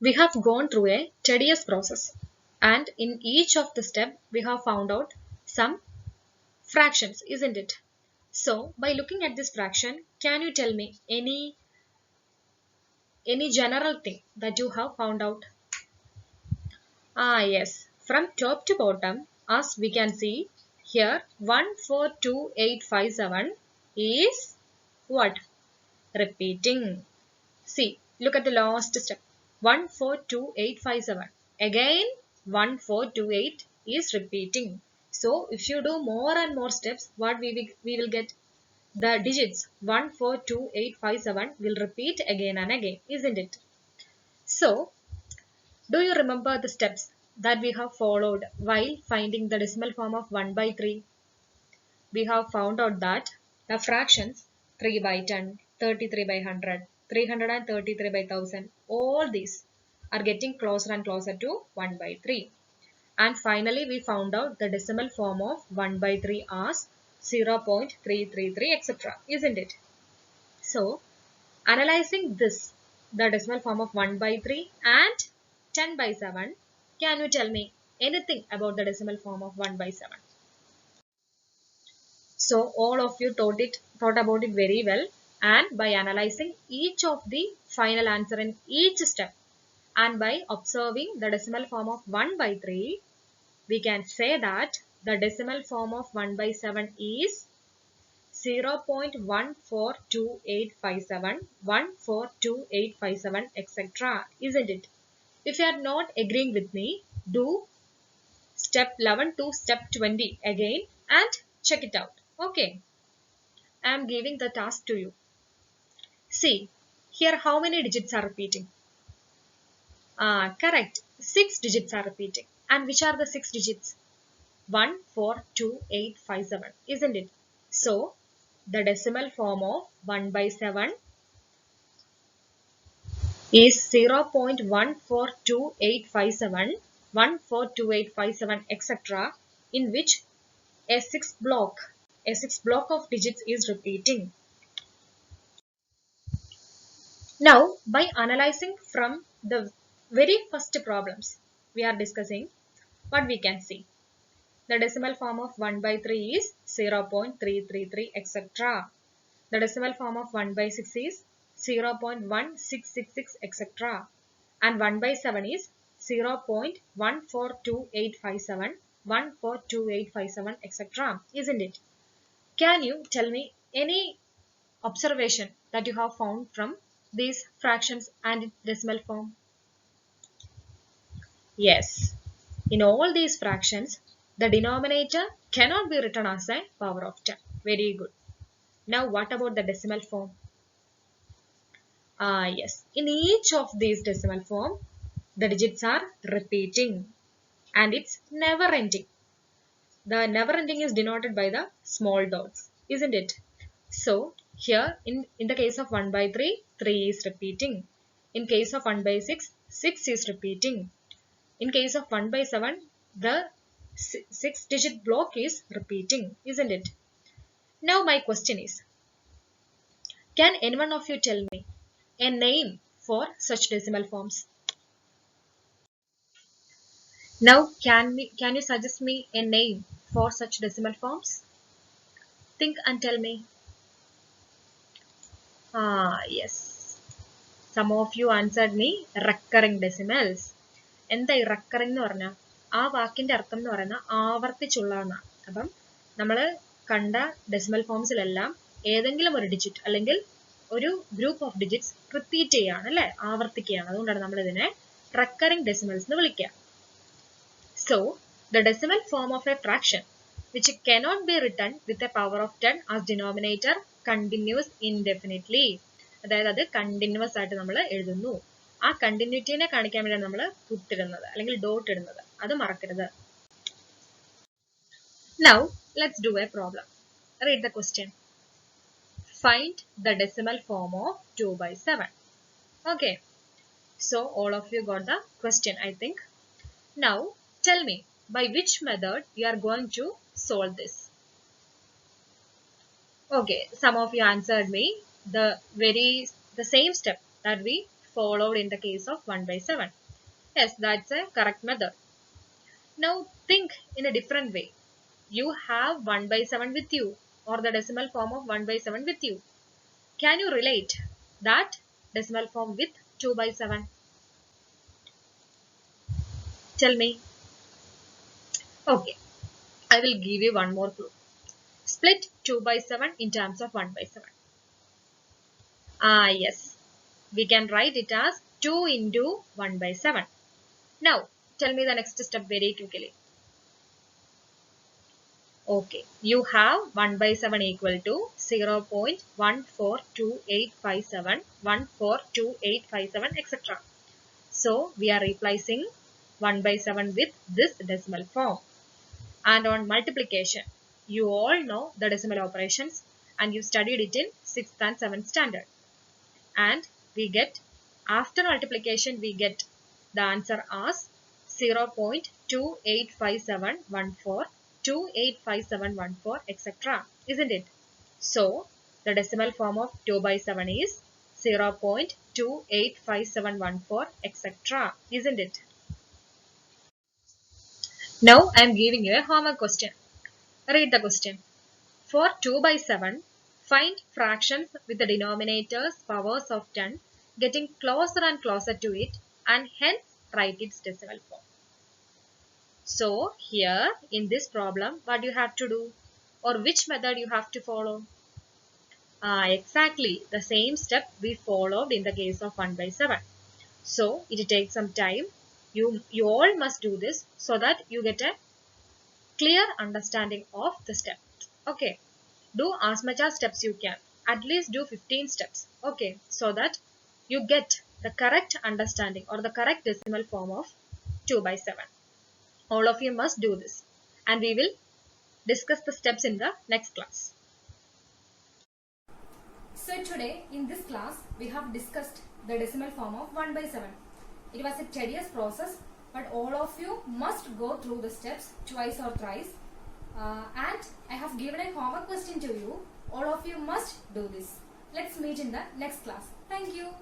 We have gone through a tedious process, and in each of the step we have found out some fractions, isn't it? So by looking at this fraction, can you tell me any general thing that you have found out? Yes, from top to bottom, as we can see here, 142857 is what? Repeating. See, look at the last step. 142857. Again, 1428 is repeating. So, if you do more and more steps, what we will get? The digits 142857 will repeat again and again, isn't it? So, do you remember the steps that we have followed while finding the decimal form of 1 by 3? We have found out that the fractions 3 by 10, 33 by 100, 333 by 1000, all these are getting closer and closer to 1 by 3. And finally, we found out the decimal form of 1 by 3 as 0.333, etc. Isn't it? So, analyzing this, the decimal form of 1 by 3 and 10 by 7, can you tell me anything about the decimal form of 1 by 7? So all of you thought about it very well, and by analyzing each of the final answer in each step and by observing the decimal form of 1 by 3, we can say that the decimal form of 1 by 7 is 0.142857, 142857, etc. Isn't it? If you are not agreeing with me, do step 11 to step 20 again and check it out. Okay. I am giving the task to you. See, here how many digits are repeating? Correct. 6 digits are repeating. And which are the 6 digits? 142857, isn't it? So, the decimal form of 1 by 7 is 0.142857, 142857, etc. in which a sixth block of digits is repeating. Now, by analyzing from the very first problems we are discussing, what we can see? The decimal form of 1 by 3 is 0.333, etc. The decimal form of 1 by 6 is 0.1666, etc. And 1 by 7 is 0.142857, 142857, etc. Isn't it? Can you tell me any observation that you have found from these fractions and decimal form? Yes. In all these fractions, the denominator cannot be written as a power of 10. Very good. Now what about the decimal form? Yes. In each of these decimal form, the digits are repeating and it's never ending. The never ending is denoted by the small dots, isn't it? So here in the case of 1 by 3, 3 is repeating. In case of 1 by 6, 6 is repeating. In case of 1 by 7, the 6 digit block is repeating, isn't it? Now my question is, can any one of you tell me a name for such decimal forms? Now can you suggest me a name for such decimal forms? Think and tell me. Yes. Some of you answered me recurring decimals. എന്താ ഈ recurring എന്ന് പറഞ്ഞാൽ ആ വാക്കിന്റെ അർത്ഥം എന്ന് പറയുന്നത് ആവർത്തിച്ചുള്ളതാണ്. അപ്പം നമ്മൾ കണ്ട ഡെസിമൽ ഫോംസിലെല്ലാം ഏതെങ്കിലും ഒരു ഡിജിറ്റ് അല്ലെങ്കിൽ ഒരു ഗ്രൂപ്പ് ഓഫ് ഡിജിറ്റ്സ് റിപ്പീറ്റ് ചെയ്യാണ് അല്ലെ, ആവർത്തിക്കുകയാണ്. അതുകൊണ്ടാണ് നമ്മൾ ഇതിനെ റെക്കറിംഗ് ഡെസിമൽസ് എന്ന് വിളിക്കുക. So the decimal form of A fraction which cannot be written with a power of 10 as denominator continues indefinitely. അതായത് അത് കണ്ടിന്യൂസ് ആയിട്ട് നമ്മൾ എഴുതുന്നു. ആ കണ്ടിന്യൂറ്റിനെ കാണിക്കാൻ വേണ്ടിയാണ് നമ്മൾ കുത്തിടുന്നത് അല്ലെങ്കിൽ ഡോട്ട് ഇടുന്നത്. അത് മറക്കരുത്. Now let's do a problem. Read the question. Find the decimal form of 2 by 7. Okay. So all of you got the question, I think. Now tell me by which method you are going to solve this. Okay, some of you answered me the same step that we followed in the case of 1 by 7. Yes, that's a correct method. Now think in a different way. You have 1 by 7 with you, or the decimal form of 1 by 7 with you. Can you relate that decimal form with 2 by 7? Tell me. Okay, I will give you one more clue. Split 2 by 7 in terms of 1 by 7. Ah, yes. We can write it as 2 into 1 by 7. Now, tell me the next step very quickly. Okay, you have 1 by 7 equal to 0.142857, 142857, etc. So, we are replacing 1 by 7 with this decimal form. And on multiplication, you all know the decimal operations and you studied it in 6th and 7th standard. And we get, after multiplication, we get the answer as 0.285714, 285714, etc. Isn't it? So, the decimal form of 2 by 7 is 0.285714, etc. Isn't it? Now, I am giving you a homework question. Read the question. For 2 by 7, find fractions with the denominators powers of 10 getting closer and closer to it and hence write its decimal form. So here in this problem, what you have to do or which method you have to follow? Exactly the same step we followed in the case of 1 by 7. So it takes some time. You all must do this so that you get a clear understanding of the step. Okay. Do as much as steps you can. At least do 15 steps. Okay. So that you get the correct understanding or the correct decimal form of 2 by 7. All of you must do this. And we will discuss the steps in the next class. So today in this class we have discussed the decimal form of 1 by 7. It was a tedious process, but all of you must go through the steps twice or thrice. And I have given a homework question to you. All of you must do this. Let's meet in the next class. Thank you.